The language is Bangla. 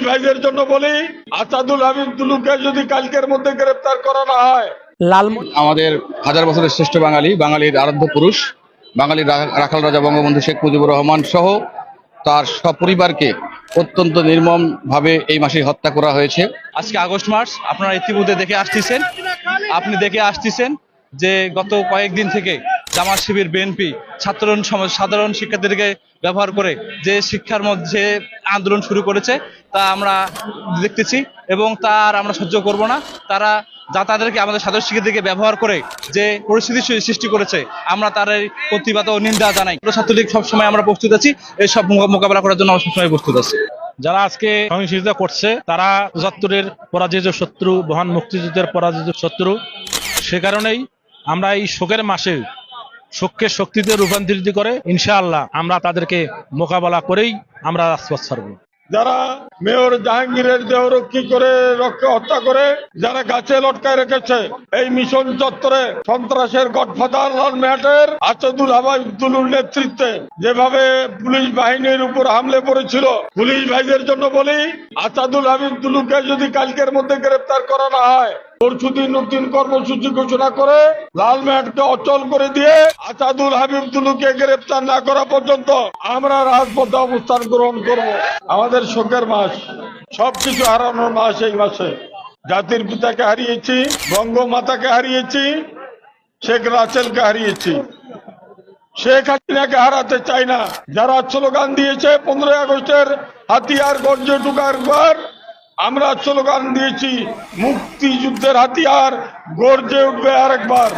ভাইদের জন্য বলি, আসাদুল হাবিব দুলুকে যদি কালকের মধ্যে গ্রেফতার করা না হয়, আমাদের হাজার বছরের শ্রেষ্ঠ বাঙালির আরাধ্য পুরুষ, বাঙালির রাখাল রাজা বঙ্গবন্ধু শেখ মুজিবুর রহমান সহ তার সপরিবারকে অত্যন্ত নির্মম ভাবে এই মাসে হত্যা করা হয়েছে। আজকে আগস্ট মাস, আপনারা ইতিমধ্যে দেখে আসতেছেন যে গত কয়েকদিন থেকে জামাত শিবির, বিএনপি, সাধারণ শিক্ষার্থীদেরকে ব্যবহার করে যে শিক্ষার মধ্যে আন্দোলন শুরু করেছে তা আমরা দেখতেছি এবং তার আমরা সহ্য করব না। তাদেরকে আমাদের সাধারণ শিক্ষার্থীদেরকে ব্যবহার করে যে পরিস্থিতি সৃষ্টি করেছে, আমরা তার প্রতিবাদ ও নিন্দা জানাই। ছাত্রলীগ সবসময় আমরা প্রস্তুত আছি, এই সব মোকাবেলা করার জন্য আমরা সবসময় প্রস্তুত আছি। যারা আজকে সহিংসতা করছে তারা ৭৫-এর পরাজিত শত্রু, মহান মুক্তিযুদ্ধের পরাজিত শত্রু। সে কারণেই আমরা এই শোকের মাসে শোককে শক্তিতে রূপান্তরিত করে ইনশাআল্লাহ আমরা তাদেরকে মোকাবেলা করেই আমরা রাজপথ ছাড়ব। যারা মেয়র জাহাঙ্গীরের দেহরক্ষী করে হত্যা করে যারা গাছে লটকায় রেখেছে, এই মিশন চত্বরে সন্ত্রাসের গডফাদার লাল মেহাটের আসাদুল হাবিব দুলুর নেতৃত্বে যেভাবে পুলিশ বাহিনীর উপর হামলে পড়েছিল, পুলিশ ভাইদের জন্য বলি, আসাদুল হাবিব দুলুকে যদি কালকের মধ্যে গ্রেফতার করা না হয়, পরশুদিন নতুন কর্মসূচি ঘোষণা করে লাল মেহাটকে অচল করে দিয়ে আসাদুল হাবিব দুলুকে গ্রেফতার না করা পর্যন্ত আমরা রাজপথে অবস্থান গ্রহণ করব। আমাদের শোকের মাস, সবকিছু হারানোর মাস। এই মাসে জাতির পিতাকে হারিয়েছি, বঙ্গমাতাকে হারিয়েছি, শেখ রাসেলকে হারিয়েছি, শেখ হাসিনাকে হারাতে চাই না। যারা স্লোগান দিয়েছে 15 আগস্টের হাতিয়ার গর্জে ঢুকার পর, আমরা স্লোগান দিয়েছি মুক্তিযুদ্ধের হাতিয়ার গর্জে উঠবে আরেকবার।